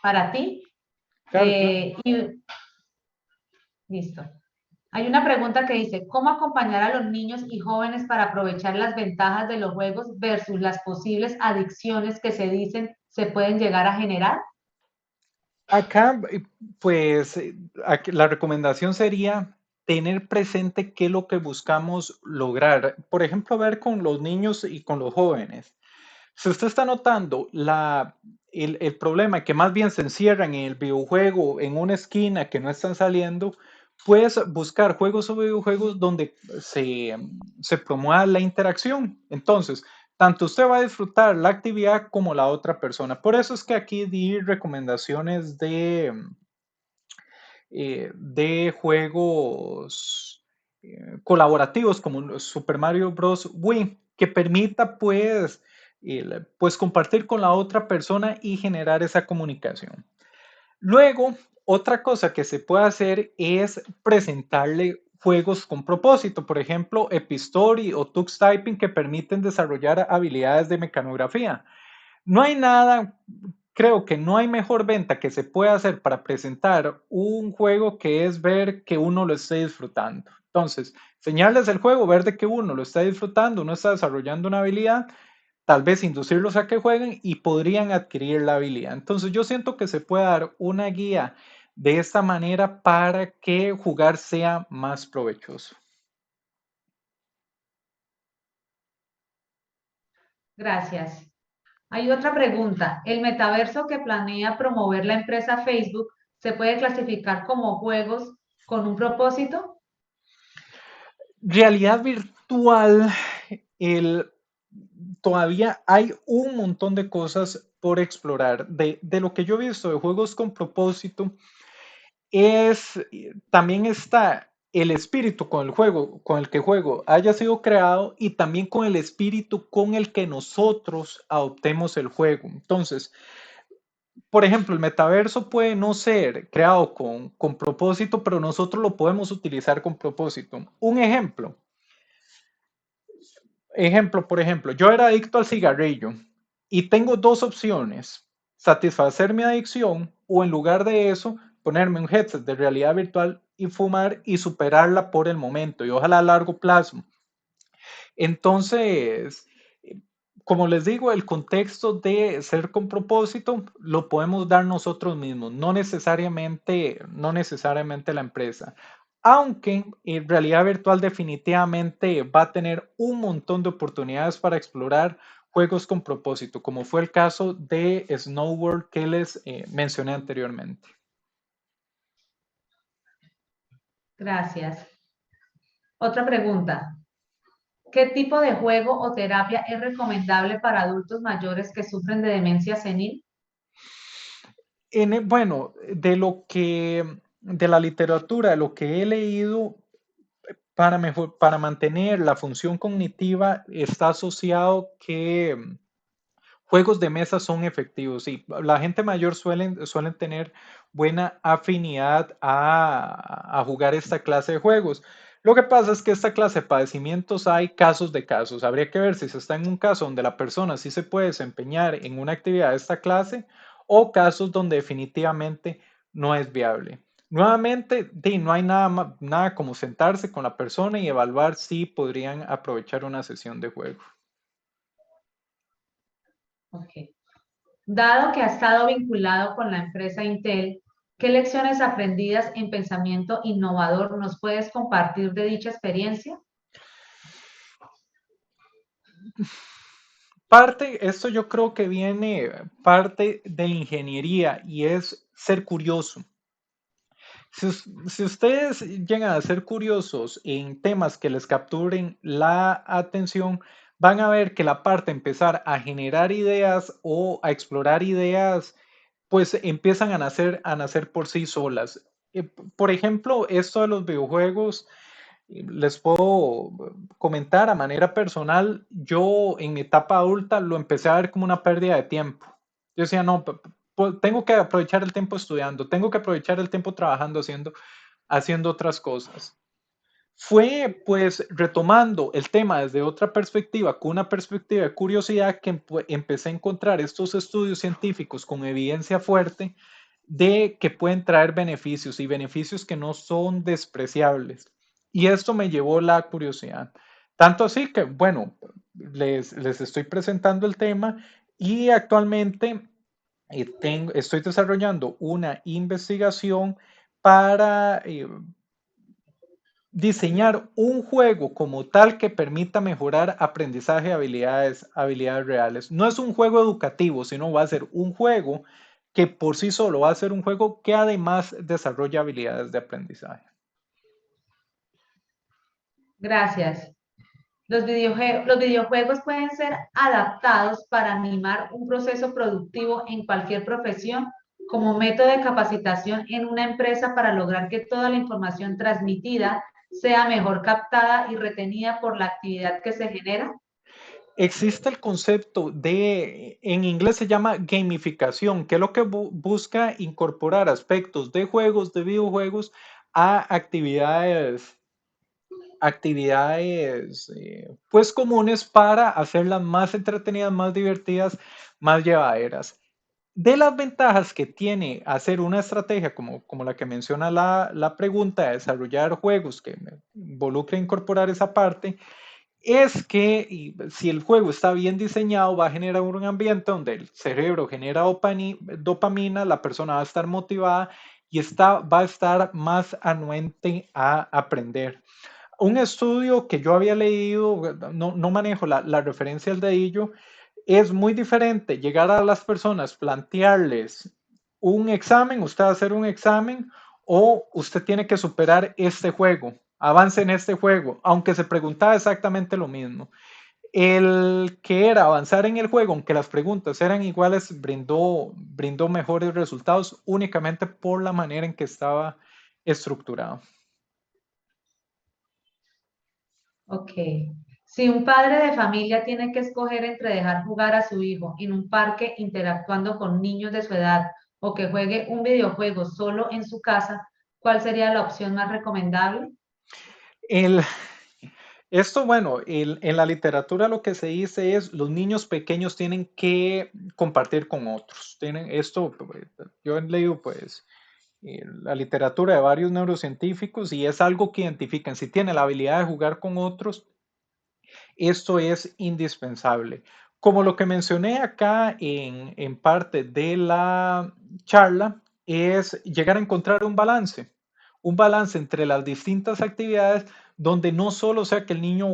para ti. claro, claro. Y listo. Hay una pregunta que dice, ¿cómo acompañar a los niños y jóvenes para aprovechar las ventajas de los juegos versus las posibles adicciones que se dicen se pueden llegar a generar? Acá, pues, aquí la recomendación sería tener presente qué es lo que buscamos lograr. Por ejemplo, ver con los niños y con los jóvenes. Si usted está notando el problema que más bien se encierran en el videojuego, en una esquina que no están saliendo, puedes buscar juegos o videojuegos donde se promueva la interacción. Entonces, tanto usted va a disfrutar la actividad como la otra persona. Por eso es que aquí di recomendaciones de juegos colaborativos como los Super Mario Bros. Wii, que permita pues compartir con la otra persona y generar esa comunicación. Luego, otra cosa que se puede hacer es presentarle juegos con propósito, por ejemplo, Epistory o Tux Typing que permiten desarrollar habilidades de mecanografía. No hay nada, creo que no hay mejor venta que se pueda hacer para presentar un juego que es ver que uno lo esté disfrutando. Entonces, enseñarles el juego, ver de que uno lo está disfrutando, uno está desarrollando una habilidad, tal vez inducirlos a que jueguen y podrían adquirir la habilidad. Entonces, yo siento que se puede dar una guía de esta manera para que jugar sea más provechoso. Gracias. Hay otra pregunta. ¿El metaverso que planea promover la empresa Facebook se puede clasificar como juegos con un propósito? Realidad virtual, el, todavía hay un montón de cosas por explorar. De lo que yo he visto de juegos con propósito, también está el espíritu con el juego, con el que el juego haya sido creado y también con el espíritu con el que nosotros adoptemos el juego. Entonces, por ejemplo, el metaverso puede no ser creado con propósito, pero nosotros lo podemos utilizar con propósito. Un por ejemplo, yo era adicto al cigarrillo y tengo dos opciones, satisfacer mi adicción o en lugar de eso, ponerme un headset de realidad virtual y fumar y superarla por el momento y ojalá a largo plazo. Entonces, como les digo, el contexto de ser con propósito lo podemos dar nosotros mismos, no necesariamente la empresa. Aunque en realidad virtual definitivamente va a tener un montón de oportunidades para explorar juegos con propósito, como fue el caso de Snowboard que les mencioné anteriormente. Gracias. Otra pregunta. ¿Qué tipo de juego o terapia es recomendable para adultos mayores que sufren de demencia senil? Bueno, de la literatura, de lo que he leído, para mantener la función cognitiva está asociado que juegos de mesa son efectivos y la gente mayor suelen tener buena afinidad a jugar esta clase de juegos. Lo que pasa es que esta clase de padecimientos hay casos de casos. Habría que ver si se está en un caso donde la persona sí se puede desempeñar en una actividad de esta clase o casos donde definitivamente no es viable. Nuevamente, no hay nada como sentarse con la persona y evaluar si podrían aprovechar una sesión de juego. Ok. Dado que ha estado vinculado con la empresa Intel, ¿qué lecciones aprendidas en pensamiento innovador nos puedes compartir de dicha experiencia? Esto yo creo que viene parte de la ingeniería y es ser curioso. Si ustedes llegan a ser curiosos en temas que les capturen la atención, van a ver que la parte de empezar a generar ideas o a explorar ideas, pues empiezan a nacer por sí solas. Por ejemplo, esto de los videojuegos, les puedo comentar a manera personal, yo en mi etapa adulta lo empecé a ver como una pérdida de tiempo. Yo decía, no, tengo que aprovechar el tiempo estudiando, tengo que aprovechar el tiempo trabajando, haciendo otras cosas. Fue pues retomando el tema desde otra perspectiva, con una perspectiva de curiosidad, que empecé a encontrar estos estudios científicos con evidencia fuerte de que pueden traer beneficios y beneficios que no son despreciables. Y esto me llevó la curiosidad. Tanto así que, bueno, les estoy presentando el tema y actualmente estoy desarrollando una investigación para diseñar un juego como tal que permita mejorar aprendizaje de habilidades reales. No es un juego educativo, sino va a ser un juego que por sí solo va a ser un juego que además desarrolla habilidades de aprendizaje. Gracias. Los videojuegos pueden ser adaptados para animar un proceso productivo en cualquier profesión como método de capacitación en una empresa para lograr que toda la información transmitida sea mejor captada y retenida por la actividad que se genera. Existe el concepto en inglés se llama gamificación, que es lo que busca incorporar aspectos de juegos, de videojuegos, a actividades pues comunes para hacerlas más entretenidas, más divertidas, más llevaderas. De las ventajas que tiene hacer una estrategia como la que menciona la pregunta, de desarrollar juegos que involucre incorporar esa parte, es que si el juego está bien diseñado, va a generar un ambiente donde el cerebro genera dopamina, la persona va a estar motivada y va a estar más anuente a aprender. Un estudio que yo había leído, no manejo la referencia al dedillo, es muy diferente llegar a las personas, plantearles un examen, usted va a hacer un examen o usted tiene que superar este juego, avance en este juego, aunque se preguntaba exactamente lo mismo. El que era avanzar en el juego, aunque las preguntas eran iguales, brindó mejores resultados únicamente por la manera en que estaba estructurado. Ok. Si un padre de familia tiene que escoger entre dejar jugar a su hijo en un parque interactuando con niños de su edad o que juegue un videojuego solo en su casa, ¿cuál sería la opción más recomendable? El, Esto, bueno, en la literatura lo que se dice es los niños pequeños tienen que compartir con otros. Yo he leído pues la literatura de varios neurocientíficos y es algo que identifican. Si tiene la habilidad de jugar con otros, esto es indispensable. Como lo que mencioné acá en parte de la charla, es llegar a encontrar un balance entre las distintas actividades donde no solo sea que el niño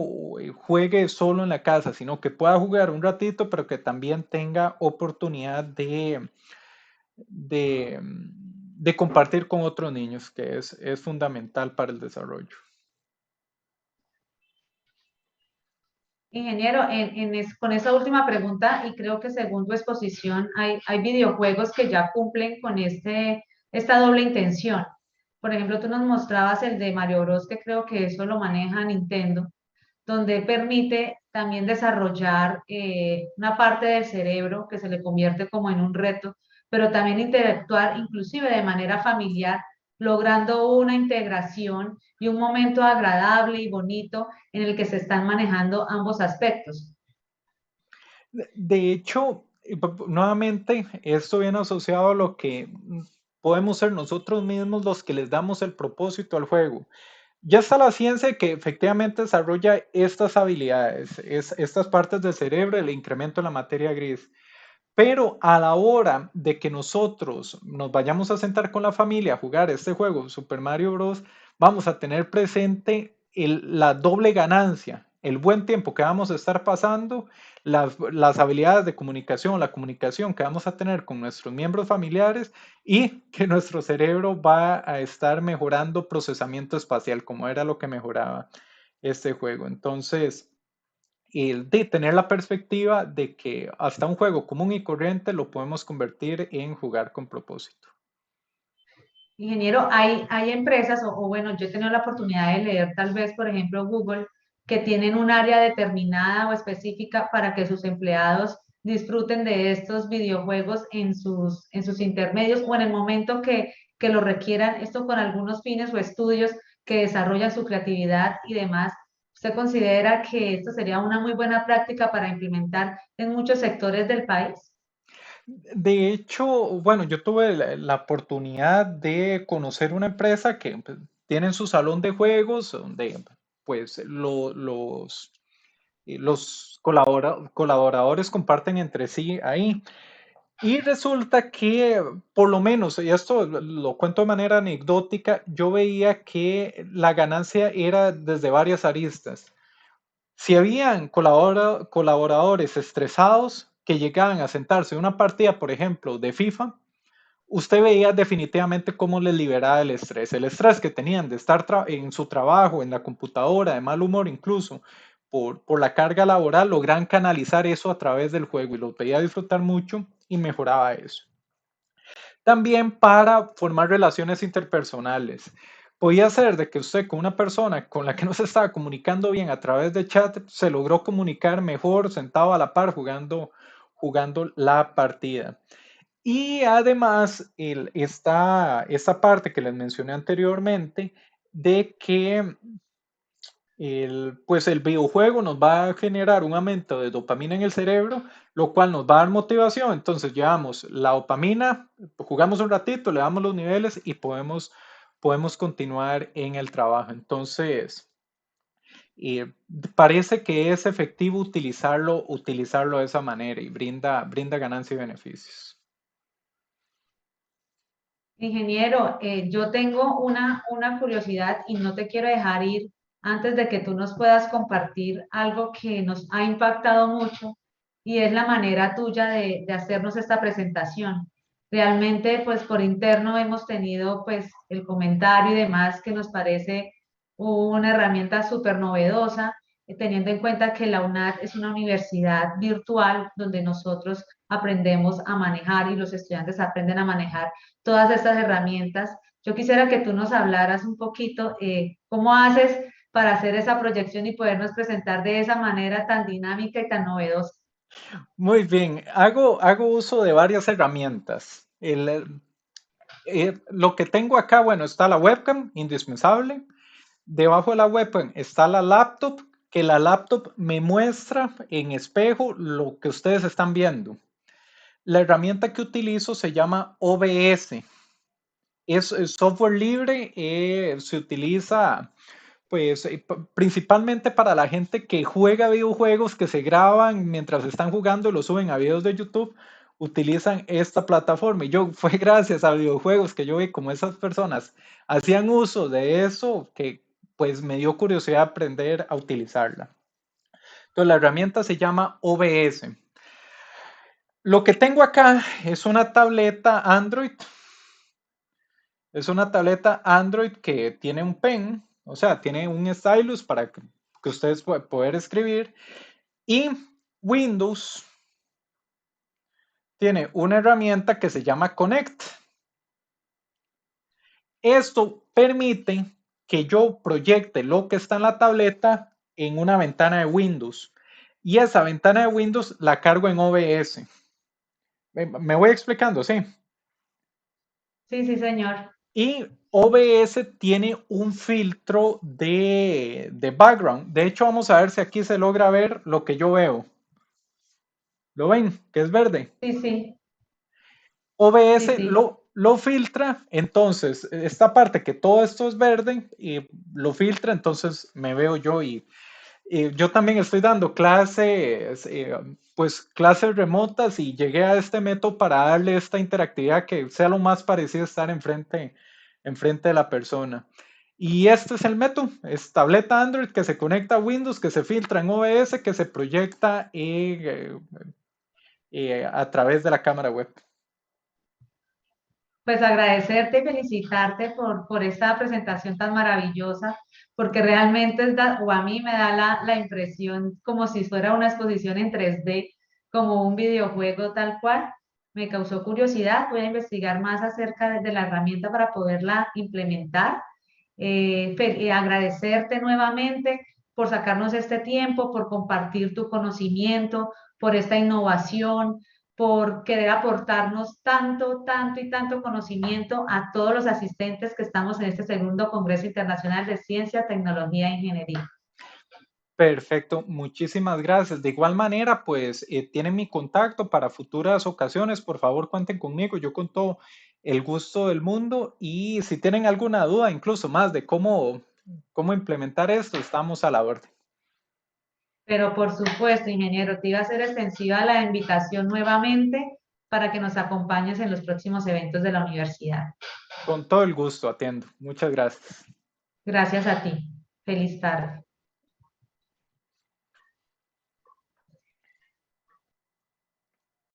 juegue solo en la casa, sino que pueda jugar un ratito, pero que también tenga oportunidad de compartir con otros niños, que es fundamental para el desarrollo. Ingeniero, con esa última pregunta, y creo que según tu exposición, hay videojuegos que ya cumplen con esta doble intención. Por ejemplo, tú nos mostrabas el de Mario Bros, que creo que eso lo maneja Nintendo, donde permite también desarrollar una parte del cerebro que se le convierte como en un reto, pero también interactuar inclusive de manera familiar, logrando una integración y un momento agradable y bonito en el que se están manejando ambos aspectos. De hecho, nuevamente, esto viene asociado a lo que podemos ser nosotros mismos los que les damos el propósito al juego. Ya está la ciencia que efectivamente desarrolla estas habilidades, estas partes del cerebro, el incremento de la materia gris. Pero a la hora de que nosotros nos vayamos a sentar con la familia a jugar este juego, Super Mario Bros., vamos a tener presente la doble ganancia, el buen tiempo que vamos a estar pasando, las habilidades de comunicación, la comunicación que vamos a tener con nuestros miembros familiares y que nuestro cerebro va a estar mejorando procesamiento espacial, como era lo que mejoraba este juego. Entonces, de tener la perspectiva de que hasta un juego común y corriente lo podemos convertir en jugar con propósito. Ingeniero, hay empresas, o bueno, yo he tenido la oportunidad de leer tal vez, por ejemplo, Google, que tienen un área determinada o específica para que sus empleados disfruten de estos videojuegos en sus intermedios o en el momento que lo requieran, esto con algunos fines o estudios que desarrollan su creatividad y demás. ¿Usted considera que esto sería una muy buena práctica para implementar en muchos sectores del país? De hecho, bueno, yo tuve la oportunidad de conocer una empresa que pues, tienen su salón de juegos donde pues los colaboradores comparten entre sí ahí. Y resulta que, por lo menos, y esto lo cuento de manera anecdótica, yo veía que la ganancia era desde varias aristas. Si habían colaboradores estresados que llegaban a sentarse en una partida, por ejemplo, de FIFA, usted veía definitivamente cómo les liberaba el estrés que tenían de estar en su trabajo, en la computadora, de mal humor incluso, por la carga laboral, logran canalizar eso a través del juego y los veía disfrutar mucho y mejoraba eso. También para formar relaciones interpersonales. Podía ser de que usted con una persona con la que no se estaba comunicando bien a través de chat, se logró comunicar mejor sentado a la par jugando la partida. Y además esta parte que les mencioné anteriormente de que pues el videojuego nos va a generar un aumento de dopamina en el cerebro, lo cual nos va a dar motivación. Entonces llevamos la dopamina, jugamos un ratito, le damos los niveles y podemos continuar en el trabajo. Entonces, eh, parece que es efectivo utilizarlo de esa manera y brinda ganancia y beneficios. Ingeniero, yo tengo una curiosidad y no te quiero dejar ir antes de que tú nos puedas compartir algo que nos ha impactado mucho y es la manera tuya de hacernos esta presentación. Realmente, pues por interno hemos tenido pues el comentario y demás que nos parece una herramienta súper novedosa, teniendo en cuenta que la UNAD es una universidad virtual donde nosotros aprendemos a manejar y los estudiantes aprenden a manejar todas estas herramientas. Yo quisiera que tú nos hablaras un poquito cómo haces para hacer esa proyección y podernos presentar de esa manera tan dinámica y tan novedosa. Muy bien, hago uso de varias herramientas. Lo que tengo acá, bueno, está la webcam, indispensable. Debajo de la webcam está la laptop, que la laptop me muestra en espejo lo que ustedes están viendo. La herramienta que utilizo se llama OBS. Es software libre, se utiliza pues principalmente para la gente que juega videojuegos, que se graban mientras están jugando y lo suben a videos de YouTube, utilizan esta plataforma. Y yo fue gracias a videojuegos que yo vi como esas personas hacían uso de eso que pues me dio curiosidad aprender a utilizarla. Entonces la herramienta se llama OBS. Lo que tengo acá es una tableta Android. Es una tableta Android que tiene un pen, o sea, tiene un stylus para que ustedes puedan poder escribir. Y Windows tiene una herramienta que se llama Connect. Esto permite que yo proyecte lo que está en la tableta en una ventana de Windows. Y esa ventana de Windows la cargo en OBS. Me voy explicando, ¿sí? Sí, sí, señor. Y OBS tiene un filtro de background. De hecho, vamos a ver si aquí se logra ver lo que yo veo. ¿Lo ven? Que es verde. Sí, sí, sí, OBS sí. lo filtra, entonces esta parte que todo esto es verde y lo filtra, entonces me veo yo y yo también estoy dando clases, pues clases remotas y llegué a este método para darle esta interactividad que sea lo más parecido a estar enfrente de la persona. Y este es el método, es tableta Android que se conecta a Windows, que se filtra en OBS, que se proyecta a través de la cámara web. Pues agradecerte y felicitarte por esta presentación tan maravillosa, porque realmente o a mí me da la impresión como si fuera una exposición en 3D, como un videojuego tal cual. Me causó curiosidad, voy a investigar más acerca de la herramienta para poderla implementar. Agradecerte nuevamente por sacarnos este tiempo, por compartir tu conocimiento, por esta innovación, por querer aportarnos tanto, tanto y tanto conocimiento a todos los asistentes que estamos en este segundo Congreso Internacional de Ciencia, Tecnología e Ingeniería. Perfecto, muchísimas gracias. De igual manera, pues tienen mi contacto para futuras ocasiones. Por favor, cuenten conmigo. Yo con todo el gusto del mundo. Y si tienen alguna duda, incluso más de cómo implementar esto, estamos a la orden. Pero por supuesto, ingeniero, te iba a ser extensiva la invitación nuevamente para que nos acompañes en los próximos eventos de la universidad. Con todo el gusto, atiendo. Muchas gracias. Gracias a ti. Feliz tarde.